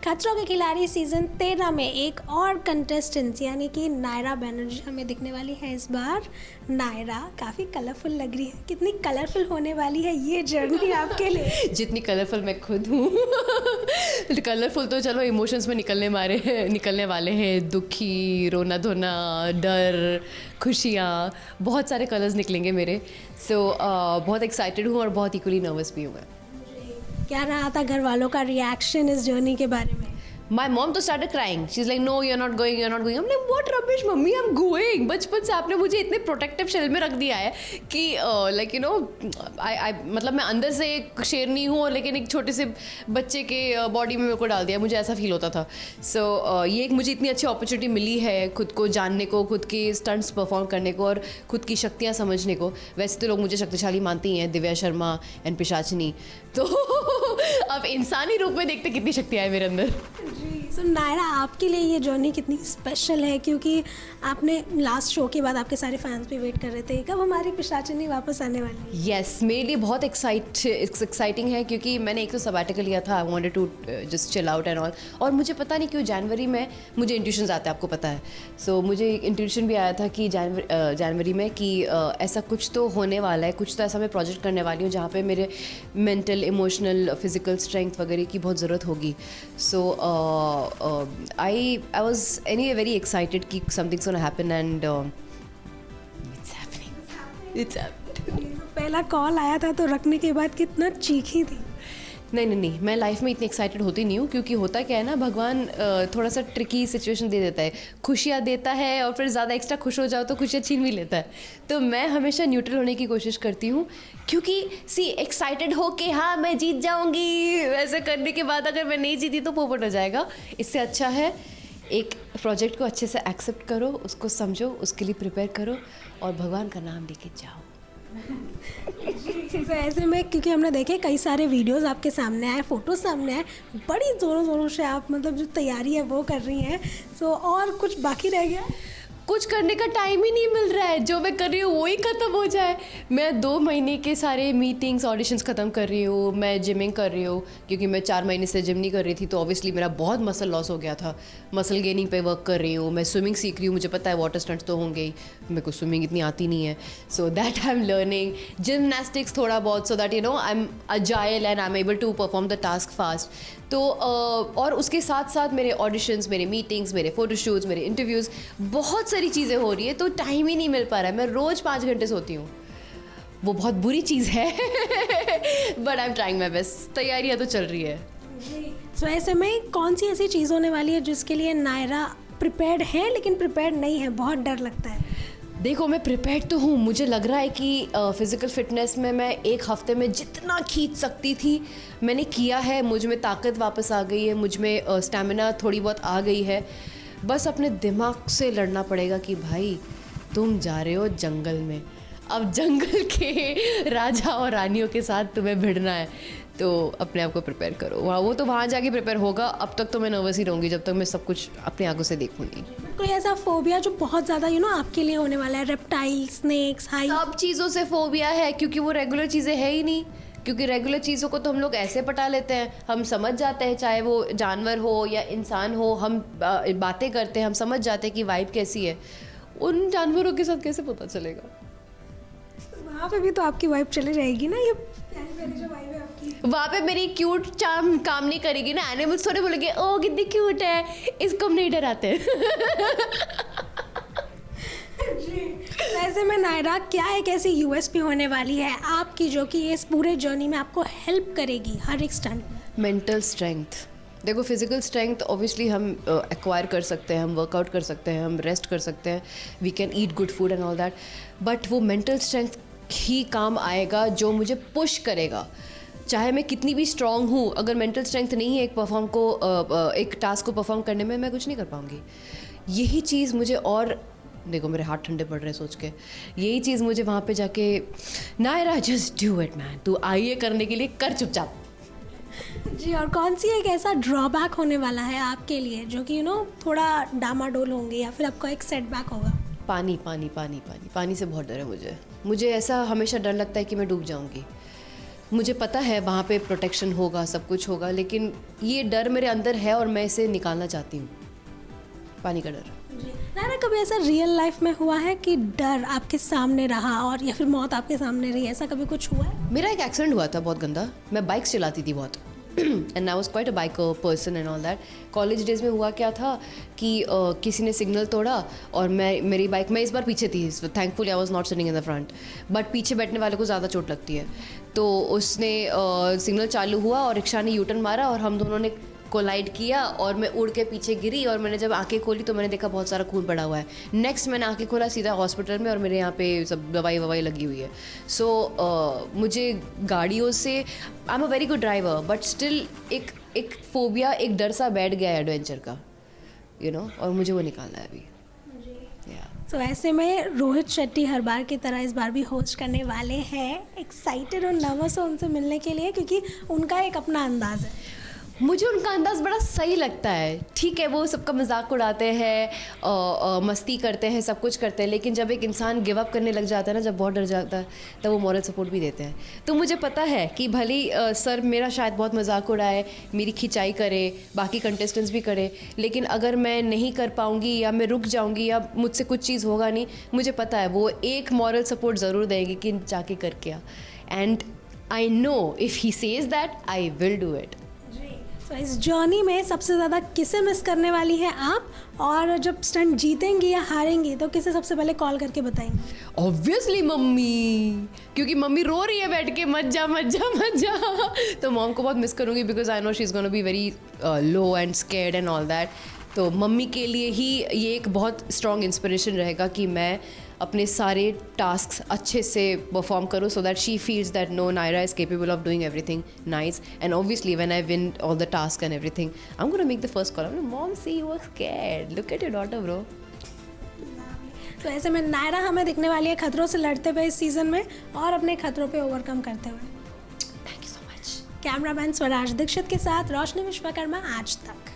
खतरों के खिलाड़ी सीजन 13 में एक और कंटेस्टेंट यानी कि नायरा बनर्जी हमें दिखने वाली है इस बार। नायरा काफ़ी कलरफुल लग रही है, कितनी कलरफुल होने वाली है ये जर्नी आपके लिए? जितनी कलरफुल मैं खुद हूँ। कलरफुल तो चलो इमोशंस में निकलने वाले हैं, दुखी, रोना धोना, डर, खुशियाँ, बहुत सारे कलर्स निकलेंगे मेरे। सो बहुत एक्साइटेड हूँ और बहुत इक्वली नर्वस भी हूँ मैं। क्या रहा था घर वालों का रिएक्शन इस जर्नी के बारे में? My mom तो started crying. She's like, no, you're not going, you're not going. I'm like, what rubbish, mummy, I'm going. बचपन से आपने मुझे इतने प्रोटेक्टिव शेल में रख दिया है कि लाइक यू नो मतलब मैं अंदर से एक शेरनी हूँ लेकिन एक छोटे से बच्चे के बॉडी में मेरे को डाल दिया, मुझे ऐसा फील होता था। सो ये एक मुझे इतनी अच्छी अपॉर्चुनिटी मिली है खुद को जानने को, खुद के स्टंट्स परफॉर्म करने को और खुद की शक्तियाँ समझने को। वैसे तो लोग मुझे शक्तिशाली मानते ही हैं, दिव्या शर्मा एंड पिशाचिनी, तो अब इंसानी रूप में देखते कितनी शक्तियाँ है मेरे अंदर। सो नायरा, आपके लिए ये जर्नी कितनी स्पेशल है? क्योंकि आपने लास्ट शो के बाद आपके सारे फैंस भी वेट कर रहे थे कब हमारी पिशाचिनी वापस आने वाली है। यस, मेरे लिए बहुत एक्साइटिंग है क्योंकि मैंने एक तो सबैटिकल लिया था, I wanted to just chill out and all. और मुझे पता नहीं क्यों जनवरी में मुझे इंट्यूशंस आते हैं, आपको पता है। सो मुझे एक इंट्यूशन भी आया था कि जनवरी में कि ऐसा कुछ तो होने वाला है, कुछ तो ऐसा मैं प्रोजेक्ट करने वाली हूँ जहाँ पे मेरे मेंटल, इमोशनल, फिजिकल स्ट्रेंथ वगैरह की बहुत ज़रूरत होगी। सो I was anyway very excited कि something's gonna happen and it's happening. पहला कॉल आया था तो रखने के बाद कितना चीखी थी? नहीं, मैं लाइफ में इतनी एक्साइटेड होती नहीं हूँ क्योंकि होता क्या है ना, भगवान थोड़ा सा ट्रिकी सिचुएशन दे देता है, खुशियाँ देता है और फिर ज़्यादा एक्स्ट्रा खुश हो जाओ तो खुशियाँ छीन भी लेता है। तो मैं हमेशा न्यूट्रल होने की कोशिश करती हूँ क्योंकि एक्साइटेड हो कि हाँ मैं जीत जाऊँगी, वैसे करने के बाद अगर मैं नहीं जीती तो पोपट हो जाएगा। इससे अच्छा है एक प्रोजेक्ट को अच्छे से एक्सेप्ट करो, उसको समझो, उसके लिए प्रिपेयर करो और भगवान का नाम लेके जाओ। तो ऐसे में क्योंकि हमने देखे कई सारे वीडियोस आपके सामने आए, फोटोज सामने आए, बड़ी ज़ोरों से आप मतलब जो तैयारी है वो कर रही हैं। सो और कुछ बाकी रह गया? कुछ करने का टाइम ही नहीं मिल रहा है, जो मैं कर रही हूँ वही ख़त्म हो जाए। मैं 2 महीने के सारे मीटिंग्स, ऑडिशंस ख़त्म कर रही हूँ, मैं जिमिंग कर रही हूँ क्योंकि मैं 4 महीने से जिम नहीं कर रही थी तो ऑब्वियसली मेरा बहुत मसल लॉस हो गया था। मसल गेनिंग पे वर्क कर रही हूँ, मैं स्विमिंग सीख रही हूँ, मुझे पता है वाटर स्टंट्स तो होंगे ही, मेरे को स्विमिंग इतनी आती नहीं है, so that I am learning. Gymnastics थोड़ा बहुत, so that you know I am agile and I am able to perform the task fast. तो और उसके साथ साथ मेरे ऑडिशंस, मेरे मीटिंग्स, मेरे फोटोशूट्स, मेरे इंटरव्यूज़, बहुत सारी चीज़ें हो रही है तो टाइम ही नहीं मिल पा रहा है। मैं रोज़ 5 घंटे सोती हूँ, वो बहुत बुरी चीज़ है but I am trying my best. तैयारियाँ तो चल रही है। सो ऐसे में कौन सी ऐसी चीज़ होने वाली है जिसके लिए नायरा प्रिपेयर्ड है लेकिन प्रिपेयर्ड नहीं है, बहुत डर लगता है? देखो, मैं प्रिपेयर्ड तो हूँ, मुझे लग रहा है कि फ़िज़िकल फ़िटनेस में मैं 1 हफ़्ते में जितना खींच सकती थी मैंने किया है। मुझ में ताकत वापस आ गई है, मुझ में स्टैमिना थोड़ी बहुत आ गई है। बस अपने दिमाग से लड़ना पड़ेगा कि भाई तुम जा रहे हो जंगल में, अब जंगल के राजा और रानियों के साथ तुम्हें भिड़ना है, तो अपने आप को प्रिपेयर करो। वो तो वहाँ जाके प्रिपेयर होगा। अब तक तो मैं नर्वस ही रहूँगी जब तक मैं सब कुछ अपनी आंखों से देखूँगी। कोई ऐसा फोबिया जो बहुत ज़्यादा आपके लिए होने वाला है? Reptile, snakes, height? सब चीज़ों से फोबिया है क्योंकि वो रेगुलर चीज़ें है ही नहीं। क्योंकि रेगुलर चीज़ों को तो हम लोग ऐसे पटा लेते हैं, हम समझ जाते हैं, चाहे वो जानवर हो या इंसान हो, हम बातें करते हैं, हम समझ जाते हैं कि वाइब कैसी है। उन जानवरों के साथ कैसे पता चलेगा? वहाँ पे भी तो आपकी वाइब चली जाएगी ना, ये जो वाइब है आपकी। वहाँ पे मेरी क्यूट चार्म काम नहीं करेगी ना, एनिमल्स थोड़े बोलेंगे ओ कितनी क्यूट है, इसको हम नहीं डराते। ऐसे में नायरा, क्या एक ऐसी यूएसपी होने वाली है आपकी जो कि इस पूरे जर्नी में आपको हेल्प करेगी हर एक स्टंट में? Mental strength. देखो, फिजिकल स्ट्रेंथ ऑब्वियसली हम एक्वायर कर सकते हैं, हम वर्कआउट कर सकते हैं, हम रेस्ट कर सकते हैं, we can eat good food and all that, but वो मेंटल स्ट्रेंथ ही काम आएगा जो मुझे पुश करेगा। चाहे मैं कितनी भी स्ट्रांग हूँ, अगर मेंटल स्ट्रेंथ नहीं है एक टास्क को परफॉर्म करने में, मैं कुछ नहीं कर पाऊँगी। यही चीज़ मुझे, और देखो मेरे हाथ ठंडे पड़ रहे हैं सोच के, यही चीज़ मुझे वहाँ पे जाके, Naira just do it man, तू आई है करने के लिए, कर चुपचाप। जी, और कौन सी एक ऐसा ड्रॉबैक होने वाला है आपके लिए जो कि थोड़ा डामाडोल होंगे या फिर आपका एक सेटबैक होगा? पानी पानी पानी पानी पानी से बहुत डर है मुझे ऐसा हमेशा डर लगता है कि मैं डूब जाऊंगी। मुझे पता है वहाँ पे प्रोटेक्शन होगा, सब कुछ होगा, लेकिन ये डर मेरे अंदर है और मैं इसे निकालना चाहती हूँ, पानी का डर। नायरा, कभी ऐसा रियल लाइफ में हुआ है कि डर आपके सामने रहा और या फिर मौत आपके सामने रही, ऐसा कभी कुछ हुआ है? मेरा एक एक्सीडेंट हुआ था बहुत गंदा, मैं बाइक चलाती थी बहुत and I was quite a bike person and all that. College days में हुआ क्या था कि किसी ने सिग्नल तोड़ा और मेरी बाइक, मैं इस बार पीछे थी, thankfully I was not sitting in the front, but पीछे बैठने वाले को ज़्यादा चोट लगती है, तो उसने सिग्नल चालू हुआ और रिक्शा ने यूटर्न मारा और हम दोनों ने कोलाइड किया और मैं उड़ के पीछे गिरी और मैंने जब आंखें खोली तो मैंने देखा बहुत सारा खून पड़ा हुआ है। नेक्स्ट मैंने आंखें खोला सीधा हॉस्पिटल में और मेरे यहाँ पे सब दवाई लगी हुई है। सो मुझे गाड़ियों से, I am a very good driver but still एक फोबिया, एक डर सा बैठ गया है एडवेंचर का, यू नो, और मुझे वो निकालना है अभी। तो ऐसे में रोहित शेट्टी हर बार की तरह इस बार भी होस्ट करने वाले हैं। एक्साइटेड और नर्वस हो उनसे मिलने के लिए, क्योंकि उनका एक अपना अंदाज़ है। मुझे उनका अंदाज़ बड़ा सही लगता है। ठीक है, वो सबका मजाक उड़ाते हैं, मस्ती करते हैं, सब कुछ करते हैं, लेकिन जब एक इंसान गिव अप करने लग जाता है ना, जब बहुत डर जाता है, तब वो मॉरल सपोर्ट भी देते हैं। तो मुझे पता है कि भले सर मेरा शायद बहुत मजाक उड़ाए, मेरी खिंचाई करे, बाकी कंटेस्टेंट्स भी करे, लेकिन अगर मैं नहीं कर पाऊँगी या मैं रुक जाऊँगी या मुझसे कुछ चीज़ होगा नहीं, मुझे पता है वो एक मॉरल सपोर्ट ज़रूर देंगे कि जाके करके आ। And I know if he says that I will do it. तो इस जर्नी में सबसे ज़्यादा किसे मिस करने वाली हैं आप, और जब स्टंट जीतेंगी या हारेंगी तो किसे सबसे पहले कॉल करके बताएंगी? ऑब्वियसली मम्मी, क्योंकि मम्मी रो रही है बैठ के मत जा मत जा मत जा, तो मॉम को बहुत मिस करूँगी because I know she is gonna be very low and scared and all that. तो मम्मी के लिए ही ये एक बहुत स्ट्रॉन्ग इंस्पिरेशन रहेगा कि मैं अपने सारे टास्क अच्छे से परफॉर्म करूँ, so that she feels that no, Naira is capable of doing everything nice. And obviously when I win all the task and everything, I am gonna make the first call, mom see you were scared, look at your daughter bro. तो ऐसे में नायरा हमें दिखने वाली है खतरों से लड़ते हुए इस सीज़न में और अपने खतरों पे ओवरकम करते हुए। Thank you so much. Cameraman Swaraj Dikshit के साथ रोशनी विश्वकर्मा, आज तक।